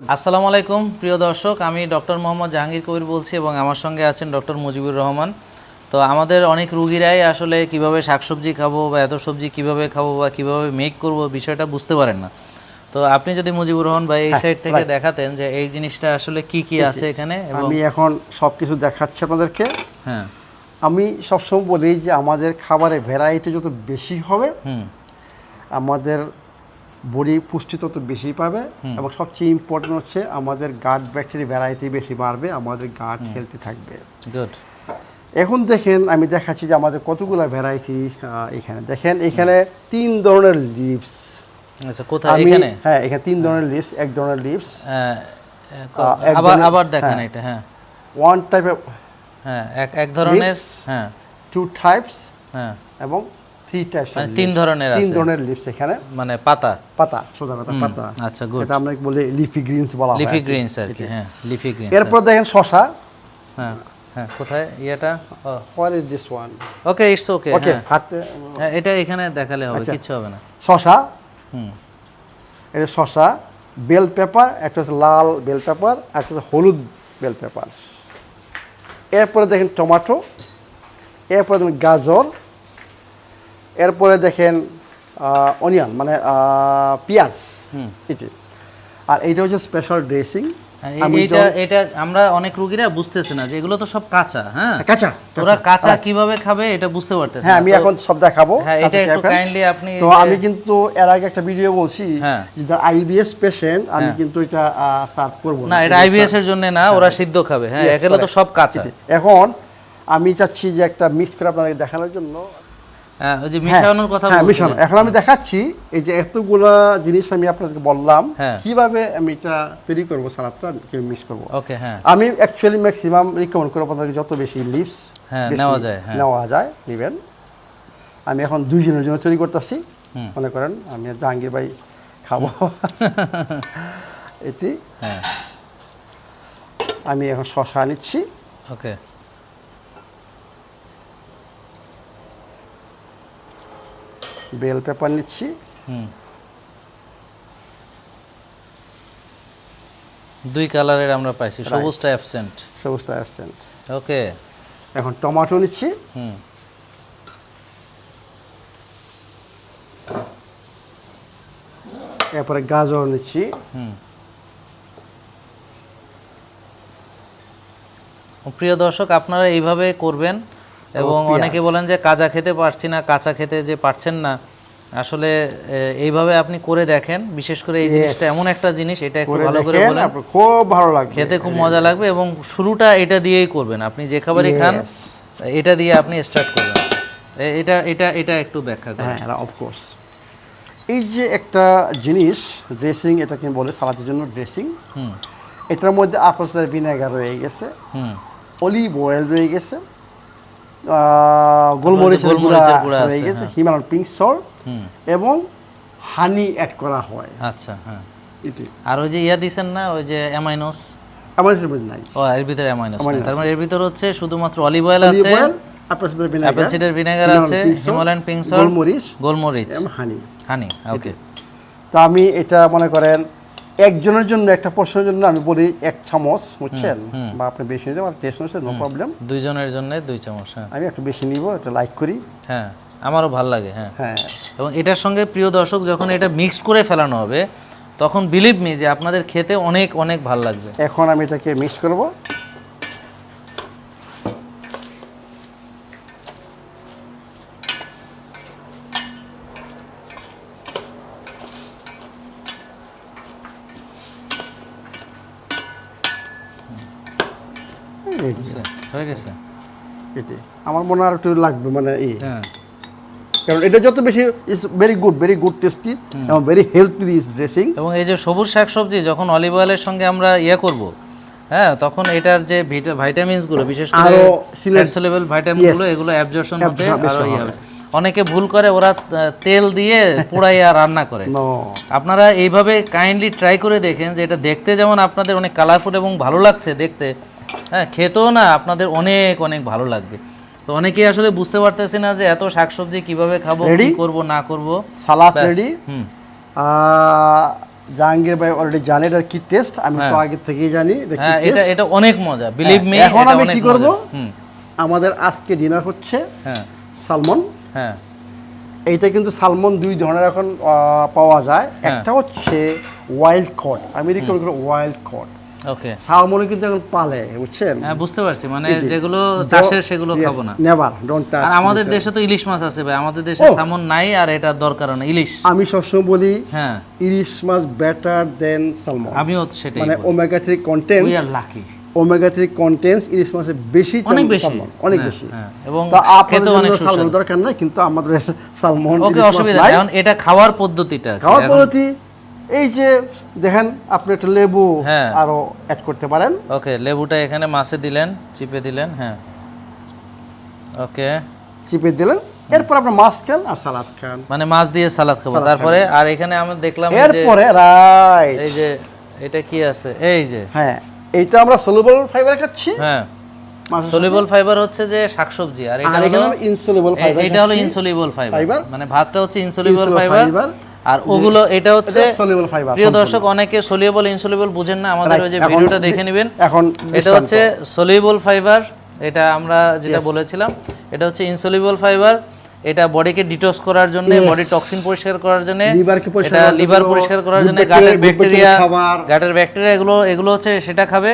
আসসালামু আলাইকুম প্রিয় দর্শক, আমি ডক্টর মোহাম্মদ জাহাঙ্গীর কবির বলছি এবং আমার সঙ্গে আছেন ডক্টর মুজিবুর রহমান। তো আমাদের অনেক রোগীরাই আসলে কিভাবে শাকসবজি খাবো বা এত সবজি কিভাবে খাবো বা কিভাবে মেক করব বিষয়টা বুঝতে পারেন না। তো আপনি যদি মুজিবুর রহমান ভাই এই সাইড থেকে দেখাতেন যে এই জিনিসটা আসলে কি কি আছে এখানে। আমি এখন সবকিছু দেখাচ্ছি আপনাদেরকে। হ্যাঁ, আমি সবসময় বলি যে আমাদের খাবারের ভ্যারাইটি যত বেশি হবে আমাদের বডি পুষ্টি তত বেশি পাবে, এবং সবচেয়ে ইম্পর্টেন্ট হচ্ছে আমাদের গাট ব্যাকটেরিয়া ভ্যারাইটি বেশি বাড়বে, আমাদের গাট হেলদি থাকবে। গুড। এখন দেখেন আমি দেখাচ্ছি যে আমাদের কতগুলো ভ্যারাইটি এখানে দেখেন। এখানে 3 ধরনের লিভস। আচ্ছা, কোথায় এখানে? হ্যাঁ, এখানে 3 ধরনের লিভস। এক ধরনের লিভস আবার দেখেন এটা। হ্যাঁ, ওয়ান টাইপ অফ, হ্যাঁ এক ধরনের, হ্যাঁ 2 টাইপস, হ্যাঁ এবং 3 টাইপস, মানে 3 ধরনের আছে। 3 ধরনের লিভস এখানে, মানে পাতা সোজা পাতা। আচ্ছা, গুড। এটা আমরা বলি লিফি গ্রিনস বলা হয়, লিফি গ্রিনস আর কি। হ্যাঁ, লিফি গ্রিনস। এরপর দেখেন শসা। হ্যাঁ হ্যাঁ, কোথায় এটা? What is this one? Okay, it's okay. Okay, হাতে এটা এখানে দেখালে হবে, কিছু হবে না। শসা, এটা শসা, বেল পেপার, একটা হচ্ছে লাল বেল পেপার, একটা হচ্ছে হলুদ বেল পেপার। এরপরে দেখেন টমেটো, এরপরে দেখেন গাজর, এরপরে দেখেন অনিয়ন মানে পেঁয়াজ। এটি আর এইটা হচ্ছে স্পেশাল ড্রেসিং। এটা আমরা অনেক রোগীরা বুঝতেছে না যে এগুলো তো সব কাঁচা। হ্যাঁ, কাঁচা। তোরা কাঁচা কিভাবে খাবে এটা বুঝতে পারতেছে। হ্যাঁ, আমি এখন সব দেখাবো। হ্যাঁ, এটা একটু কাইন্ডলি আপনি। তো আমি কিন্তু এর আগে একটা ভিডিও বলছি যে আইবিএস পেশেন্ট, আমি কিন্তু এটা সার্ভ করব না। এটা আইবিএস এর জন্য না, ওরা সিদ্ধ খাবে। হ্যাঁ, এগুলো তো সব কাঁচা। এখন আমি চাচ্ছি যে একটা মিক্স করে আপনাদের দেখানোর জন্য। হ্যাঁ, ওই যে মিশানোর কথা বলছিলাম। এখন আমি দেখাচ্ছি এই যে এতগুলা জিনিস আমি আপনাদেরকে বললাম কিভাবে আমি এটা তৈরি করব, সালাদটা কিভাবে মিক্স করব। ওকে, হ্যাঁ। আমি অ্যাকচুয়ালি ম্যাক্সিমাম রিকমেন্ড করব আপনাদেরকে যত বেশি লিভস নেওয়া যায় নেবেন। আমি এখন 2 জনের জন্য তৈরি করতেছি। মনে করেন আমি জাহাঙ্গীর ভাই খাবো এটি। হ্যাঁ, আমি এখন শসা নিচ্ছি। ওকে, বেল পেপার নিচ্ছি। দুই কালারের আমরা পাইছি, সবুজটা অ্যাবসেন্ট। ওকে, এখন টমেটো নিচ্ছি। এরপরে গাজর নিচ্ছি। প্রিয় দর্শক, আপনারা এইভাবে করবেন। এবং অনেকে বলেন যে কাঁচা খেতে পারছি না, কাঁচা খেতে যে পারছেন না, আসলে এইভাবে আপনি করে দেখেন। বিশেষ করে এই জিনিসটা এমন একটা জিনিস, এটা একটু ভালো করে বলেন, খুব ভালো লাগবে, খেতে খুব মজা লাগবে। এবং শুরুটা এটা দিয়েই করবেন। আপনি যে খাবারই খান এটা দিয়ে আপনি স্টার্ট করবেন। এটা একটু ব্যাখ্যা করেন। হ্যাঁ, অফকোর্স। এই যে একটা জিনিস ড্রেসিং, এটাকে বলে সালাদের জন্য ড্রেসিং। এটার মধ্যে আপেল ভিনেগার রয়ে গেছে, অলিভ অয়েল রয়ে গেছে, গোলমরিচের গুঁড়া রয়ে গেছে, হিমালয়ান পিঙ্ক সল্ট, এবং হানি অ্যাড করা হয়। আচ্ছা, হ্যাঁ। আর ওই যে দিছেন না, ওই যে অ্যামাইনোস নাই। ও, এর ভিতরে অ্যামাইনোস নাই। তার মানে এর ভিতরে হচ্ছে শুধুমাত্র অলিভ অয়েল আছে, আপেল সিডার ভিনেগার আছে, হিমালয়ান পিঙ্ক সল্ট, গোলমরিচ, হানি। ওকে। তা আমি এটা মনে করেন একজনের জন্য, একটা পোর্শনের জন্য আমি বলি 1 চামচ, বুঝছেন, বা আপনি বেশি নিতে পারেন, টেস্ট হচ্ছে নো প্রবলেম। 2 জনের জন্য 2 চামচ। হ্যাঁ, আমি একটু বেশি নিব, এটা লাইক করি। হ্যাঁ, আমারও ভালো লাগে। হ্যাঁ হ্যাঁ। এবং এটার সঙ্গে প্রিয় দর্শক, যখন এটা মিক্স করে ফেলানো হবে তখন বিলিভ মি যে আপনাদের খেতে অনেক অনেক ভালো লাগবে। এখন আমি এটাকে মিক্স করব। হয়ে গেছে। এটি আমার মনে আর একটু লাগবে, মানে কারণ এটা যত বেশি ইজ ভেরি গুড টেস্টি এবং ভেরি হেলথি দিস ড্রেসিং। এবং এই যে সবুজ শাকসবজি যখন অলিভ অয়েলের সঙ্গে আমরা করব, হ্যাঁ, তখন এটার যে ভিটামিনসগুলো, বিশেষ করে ফ্যাট সলিউবল ভিটামিনগুলো, এগুলো অ্যাবজর্পশন হতে আরো হবে। অনেকে ভুল করে, ওরা তেল দিয়ে পোড়াইয়া রান্না করে। আপনারা এইভাবে কাইন্ডলি ট্রাই করে দেখেন যে এটা দেখতে যেমন আপনাদের অনেক কালারফুল এবং ভালো লাগছে দেখতে, হ্যাঁ, খেতেও না আপনাদের অনেক অনেক ভালো লাগবে। তো অনেকেই আসলে বুঝতে পারতেছে না যে এত শাকসবজি কিভাবে খাবো, কি করব না করব। সালাদ রেডি। জাহাঙ্গীর ভাই অলরেডি জানে এটা কি টেস্ট, আমি তো আগে থেকেই জানি হ্যাঁ এটা অনেক মজা, বিলিভ মি। এখন আমি কি করব, আমাদের আজকে ডিনার হচ্ছে সালমন। হ্যাঁ এইটা কিন্তু সালমন দুই ধরনের এখন পাওয়া যায়, একটা হচ্ছে ওয়াইল্ড কট, আমি রিকমেন্ড করি ওয়াইল্ড কট। ওকে, সালমন কিন্তু এখন পালে, বুঝছেন? হ্যাঁ বুঝতে পারছি, মানে যেগুলো চাষের সেগুলো খাবো না, নেভার ডোন্ট টাচ। আর আমাদের দেশে তো ইলিশ মাছ আছে ভাই, আমাদের দেশে সালমন নাই, আর এটা দরকার না ইলিশ। আমি সবসময় বলি হ্যাঁ ইলিশ মাছ বেটার দেন সালমন, আমিও সেটাই, মানে omega 3 content, we are lucky, omega 3 contents ইলিশ মাছে বেশি, অনেক বেশি, অনেক বেশি, এবং খেতে অনেক সুস্বাদু। সালমন দরকার নাই, কিন্তু আমাদের সালমন ওকে অসুবিধা নেই। এখন এটা খাওয়ার পদ্ধতিটা, খাওয়ার পদ্ধতি এই যে দেখেন, আপনি একটা লেবু আরো অ্যাড করতে পারেন। ওকে, লেবুটা এখানে মাছে দিলেন, চিপে দিলেন, হ্যাঁ ওকে চিপে দিলেন, এরপর আপনি মাছ খান আর সালাদ খান, মানে মাছ দিয়ে সালাদ খাবো। তারপরে আর এখানে আমরা দেখলাম এরপরে রাইট এই যে এটা কি আছে, এই যে হ্যাঁ এইটা আমরা সলিউবল ফাইবার খাচ্ছি। হ্যাঁ সলিউবল ফাইবার হচ্ছে যে শাকসবজি, আর এটা হলো ইনসলিউবল ফাইবার, এটা হলো ইনসলিউবল ফাইবার, মানে ভাতটা হচ্ছে ইনসলিউবল ফাইবার, আর ওগুলো এটা হচ্ছে সলিউবল ফাইবার। প্রিয় দর্শক, অনেকে সলিউবল ইনসলিউবল বুঝেন না, আমাদের ওই যে ভিডিওটা দেখে নেবেন। এখন এটা হচ্ছে সলিউবল ফাইবার, এটা আমরা যেটা বলেছিলাম, এটা হচ্ছে ইনসলিউবল ফাইবার। এটা বডিকে ডিটক্স করার জন্য, বডি টক্সিন পরিষ্কার করার জন্য, এটা লিভার পরিষ্কার করার জন্য, গাটের ব্যাকটেরিয়া এগুলো হচ্ছে সেটা খাবে।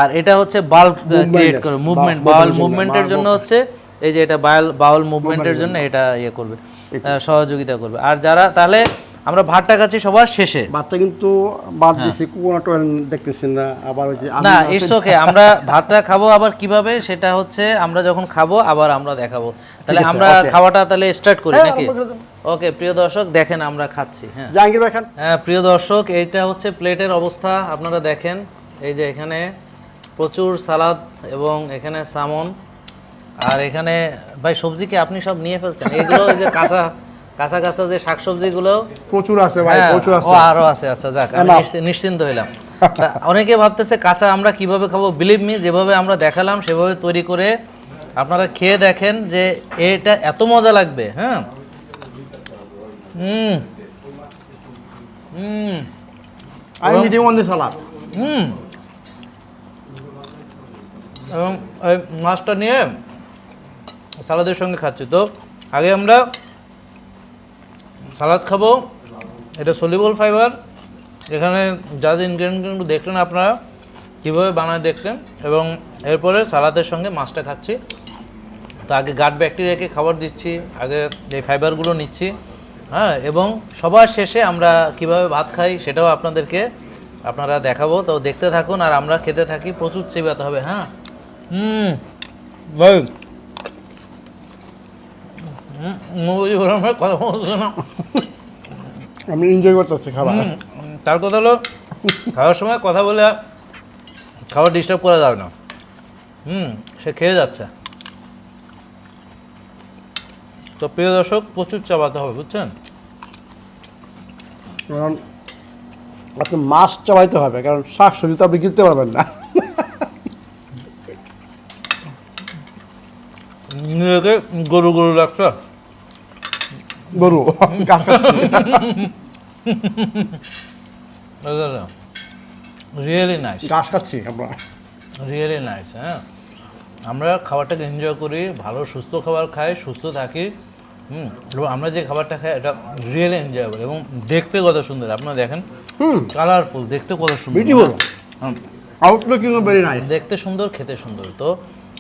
আর এটা হচ্ছে বাল্ক ক্রিয়েট করে, মুভমেন্ট, বাউল মুভমেন্টের জন্য হচ্ছে এই যে এটা বাউল মুভমেন্টের জন্য এটা ইয়ে করবে, সহযোগিতা করবে। আর যারা তাহলে আমরা ভাতটা খাচ্ছি সবার শেষে, ভাতটা কিন্তু বাদ দিছি, কোনটা দেখতেছেন না আবার ওই যে না, ইটস ওকে, আমরা ভাতটা খাবো আবার কিভাবে, সেটা হচ্ছে আমরা যখন খাবো আবার আমরা দেখাবো। তাহলে আমরা খাওয়াটা তাহলে স্টার্ট করি নাকি? ওকে প্রিয় দর্শক দেখেন আমরা খাচ্ছি। হ্যাঁ জাহাঙ্গীর ভাই খান। হ্যাঁ প্রিয় দর্শক, এইটা হচ্ছে প্লেটের অবস্থা, আপনারা দেখেন এই যে এখানে প্রচুর সালাদ এবং এখানে সামন, আর এখানে ভাই সবজি কি আপনি সব নিয়ে ফেলছেন? এগুলো ওই যে কাঁচা যে শাকসবজিগুলো প্রচুর আছে ভাই, প্রচুর আছে, ও আরো আছে। আচ্ছা যাক, আমি নিশ্চিন্ত হইলাম। অনেকে ভাবতেছে কাঁচা আমরা কিভাবে খাবো, বিলিভ মি, যেভাবে আমরা দেখালাম সেভাবে তৈরি করে আপনারা খেয়ে দেখেন যে এটা এত মজা লাগবে। হ্যাঁ I'm eating on the salad. এবং এই মাছটা নিয়ে সালাদের সঙ্গে খাচ্ছি। তো আগে আমরা সালাদ খাবো, এটা সলিউবল ফাইবার, এখানে যা যা ইনগ্রেডিয়েন্ট দেখলেন আপনারা কীভাবে বানায় দেখলেন, এবং এরপরে সালাদের সঙ্গে মাছটা খাচ্ছি। তো আগে গাট ব্যাকটেরিয়াকে খাবার দিচ্ছি, আগে এই ফাইবারগুলো নিচ্ছি, হ্যাঁ, এবং সবার শেষে আমরা কিভাবে ভাত খাই সেটাও আপনারা দেখাবো। তো দেখতে থাকুন আর আমরা খেতে থাকি, প্রচুর চিবাতে হবে। হ্যাঁ ভাই কথা বলছে না, আমি এনজয় করতেছি খাবার। তার কথা হলো খাওয়ার সময় কথা বলে খাবার ডিস্টার্ব করা যাবে না। সে খেয়ে যাচ্ছে। তো প্রিয় দর্শক, প্রচুর চাবাতে হবে, বুঝছেন? কারণ আপনি মাছ চাবাইতে হবে, কারণ শাক সবজি তো আপনি কিনতে পারবেন না। গরু লাগছে, গরু রিয়েলি নাইস, ঘাস খাচ্ছি আমরা, রিয়েলি নাইস। হ্যাঁ, আমরা খাবারটাকে এনজয় করি, ভালো সুস্থ খাবার খাই, সুস্থ থাকি। এবং আমরা যে খাবারটা খাই এটা রিয়েলি এনজয়েবল, এবং দেখতে কত সুন্দর, আপনারা দেখেন, কালারফুল, দেখতে কত সুন্দর, আউটলুকিং ভেরি নাইস, দেখতে সুন্দর, খেতে সুন্দর। তো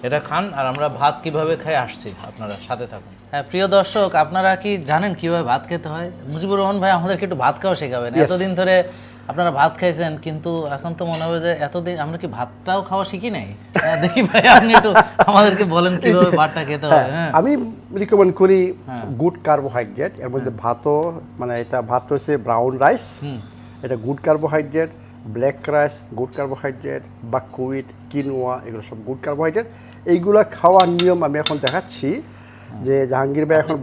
এটা খান, আর আমরা ভাত কিভাবে খাই আসছি, আপনারা সাথে থাকুন। হ্যাঁ প্রিয় দর্শক, আপনারা কি জানেন কিভাবে ভাত খেতে হয়? মুজিবুর রহমান ভাই আমাদেরকে একটু ভাত খাওয়া শেখাবেন। এতদিন ধরে আপনারা ভাত খাইছেন, কিন্তু এখন তো মনে হবে যে এতদিন আমরা কি ভাতটাও খাওয়া শিখি নাই। দেখি ভাই আপনি একটু আমাদেরকে বলেন কিভাবে ভাতটা খেতে হয়। হ্যাঁ, আমি রিকমেন্ড করি গুড কার্বোহাইড্রেট, এর মধ্যে ভাতও, মানে এটা ভাত হচ্ছে ব্রাউন রাইস, এটা good carbohydrate, black rice good carbohydrate, buckwheat, quinoa, এগুলো সব গুড কার্বোহাইড্রেট। এইগুলো খাওয়ার নিয়ম আমি এখন দেখাচ্ছি। যে জাহাঙ্গীর ভাই এখন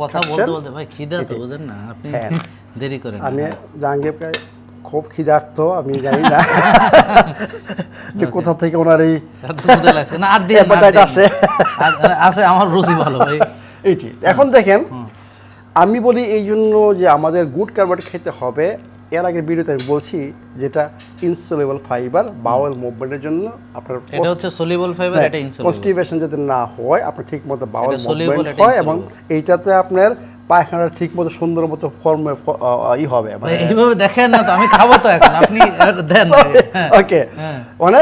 কথা বলতে বলতে ভাই খিদা তো বুঝেন না, আপনি দেরি করেন। আমি জাহাঙ্গীর ভাই খুব খিদার্থ, আমি জানি না যে কোথা থেকে ওনার এই লাগছে না, আর আসে আছে, আমার রুচি ভালো ভাই এইটি। এখন দেখেন, আমি বলি এই জন্য যে আমাদের গুড কার্বোহাইড্রেট খেতে হবে এর আগের ভিডিওতে আমি বলছি যেটা ইনসলেবল ফাইবার বাউল মুভমেন্টের জন্য আপনার এটা হচ্ছে সলিউবল ফাইবার, এটা ইনসলেবল। কনস্টিপেশন যাতে না হয়, আপনার ঠিকমতো বাউল মুভমেন্ট হয় এবং এইটাতে আপনার পায়খানা ঠিকমতো সুন্দর মতো ফর্মে হবে। মানে এইভাবে দেখেন না তো, আমি খাবো তো এখন, আপনি দেন। ওকে, মানে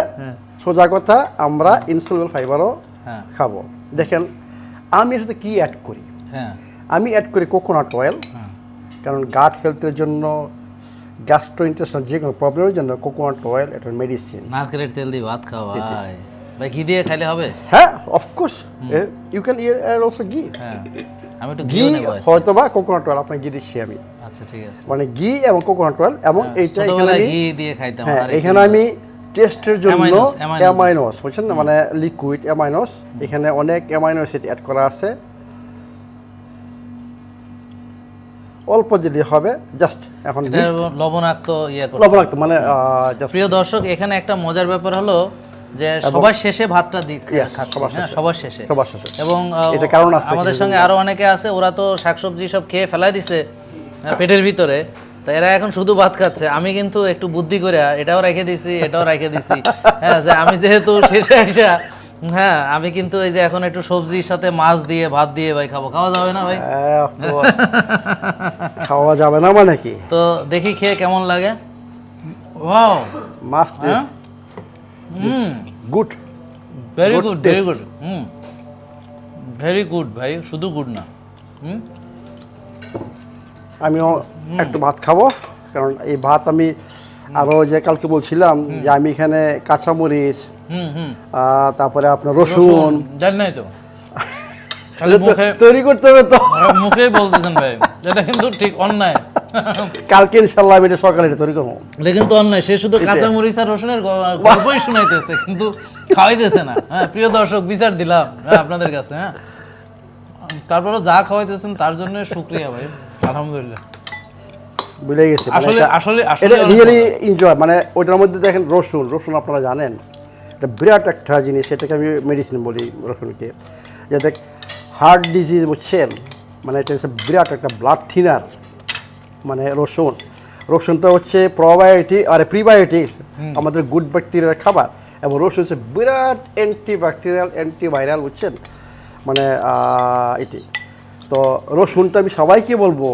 সোজা কথা আমরা ইনসলেবল ফাইবারও খাবো। দেখেন আমি এর সাথে কি অ্যাড করি, আমি অ্যাড করি কোকোনাট অয়েল, কারণ গাট হেলথের জন্য, গ্যাস্ট্রোইন্টেস্টাইনাল যে কোনো প্রবলেমের জন্য কোকোনাট অয়েল এটা মেডিসিন। নারকেলের তেল দিয়ে ভাত খাওয়া ভাই, ঘি দিয়ে খাইলে হবে? হ্যাঁ, of course you can add also ghee. আমি একটু ঘি হয়তো বা কোকোনাট অয়েল আপনাকে ঘি দিচ্ছি আমি। আচ্ছা ঠিক আছে, মানে ঘি এবং কোকোনাট অয়েল এবং এইটা এখানে ঘি দিয়ে খাইতাম। হ্যাঁ, এখানে আমি টেস্টের জন্য অ্যামাইনোস বুঝছেন না, মানে লিকুইড অ্যামাইনোস, এখানে অনেক অ্যামাইনো অ্যাসিড অ্যাড করা আছে। অল্প দিলে হবে, জাস্ট এখন লবণাক্ত লবণাক্ত মানে প্রিয় দর্শক, এখানে একটা মজার ব্যাপার হলো যে সবার শেষে ভাতটা সবার শেষে, এবং এটা কারণ আছে আমাদের সঙ্গে আরো অনেকে আছে, ওরা তো শাকসবজি সব খেয়ে ফেলাই দিছে পেটের ভিতরে, তো এরা এখন শুধু ভাত খাচ্ছে। আমি কিন্তু একটু বুদ্ধি করে এটাও রেখে দিছি, এটাও রেখে দিছি। হ্যাঁ, আমি যেহেতু শেষে আসা, হ্যাঁ আমি কিন্তু এই যে এখন একটু সবজির সাথে মাছ দিয়ে ভাত দিয়ে ভাই খাবো। খাওয়া যাবে না ভাই? খাওয়া যাবে না মানে কি? তো দেখি খেয়ে কেমন লাগে। Wow, must good, very good, very good, very good ভাই, শুধু গুড না। আমিও একটু ভাত খাবো, কারণ এই ভাত আমি আরো যে কালকে বলছিলাম যে আমি এখানে কাঁচামরিচ, তারপরে আপনার রসুন জানি নাই তো, তৈরি করতে হবে তো, মুখেই বলতেছেন ভাই, এটা কিন্তু ঠিক অন্যায়। কালকে ইনশাআল্লাহ আমি এটা সকালে তৈরি করবো। এটা কিন্তু অন্যায়, সে শুধু কাঁচামরিচ আর রসুনের গল্পই শোনাইতেছে, কিন্তু খাওয়াইতেছে না। হ্যাঁ প্রিয় দর্শক, বিচার দিলাম আপনাদের কাছে। হ্যাঁ, তারপরও যা খাওয়াইতেছেন তার জন্য শুকরিয়া ভাই, আলহামদুলিল্লাহ। বুঝে গেছি, আসলে আসলে এটা রিয়েলি এনজয়। মানে ওইটার মধ্যে দেখেন রসুন আপনারা জানেন এটা বিরাট একটা জিনিস, এটাকে আমি মেডিসিন বলি রসুনকে। যে দেখ হার্ট ডিজিজ বুঝছেন, মানে এটা হচ্ছে বিরাট একটা ব্লাড থিনার। মানে রসুনটা হচ্ছে প্রবায়োটিক আর প্রিবায়োটিক্স, আমাদের গুড ব্যাকটেরিয়ার খাবার, এবং রসুন হচ্ছে বিরাট অ্যান্টিব্যাকটেরিয়াল অ্যান্টিভাইরাল বুঝছেন, মানে এটি। তো রসুনটা আমি সবাইকে বলবো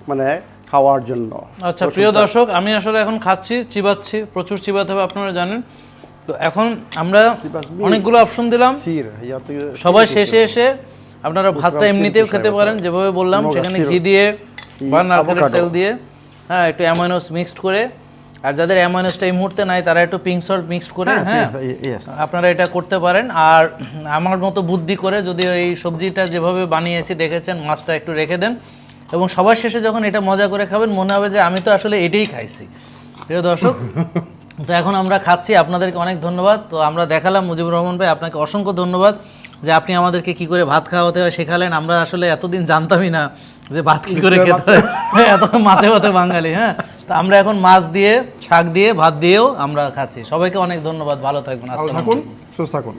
মানে খাওয়ার জন্য। আচ্ছা প্রিয় দর্শক, আমি আসলে এখন খাচ্ছি, চিবাচ্ছি, প্রচুর চিবাতে হবে আপনারা জানেন। তো এখন আমরা অনেকগুলো অপশন দিলাম, সবাই শেষে এসে আপনারা ভাতটা এমনিতেও খেতে পারেন যেভাবে বললাম, সেখানে ঘি দিয়ে বা নারকেলের তেল দিয়ে, হ্যাঁ একটু অ্যামাইনোস মিক্সড করে, আর যাদের অ্যামাইনোসটা এই মুহূর্তে নাই তারা একটু পিঙ্ক সল্ট মিক্সড করে, হ্যাঁ আপনারা এটা করতে পারেন। আর আমার মতো বুদ্ধি করে যদি ওই সবজিটা যেভাবে বানিয়েছি দেখেছেন, মাছটা একটু রেখে দেন, এবং সবার শেষে যখন এটা মজা করে খাবেন মনে হবে যে আমি তো আসলে এটাই খাইছি। প্রিয় দর্শক, তো এখন আমরা খাচ্ছি, আপনাদেরকে অনেক ধন্যবাদ। তো আমরা দেখালাম মুজিবুর রহমান ভাই, আপনাকে অসংখ্য ধন্যবাদ যে আপনি আমাদেরকে কি করে ভাত খাওয়াতে হয় শেখালেন। আমরা আসলে এতদিন জানতামই না যে ভাত কি করে খেতে হয়, এত মাছে ভাতে বাঙালি। হ্যাঁ, তো আমরা এখন মাছ দিয়ে, শাক দিয়ে, ভাত দিয়েও আমরা খাচ্ছি। সবাইকে অনেক ধন্যবাদ, ভালো থাকবেন, আসসালামু আলাইকুম, সুস্থ থাকুন।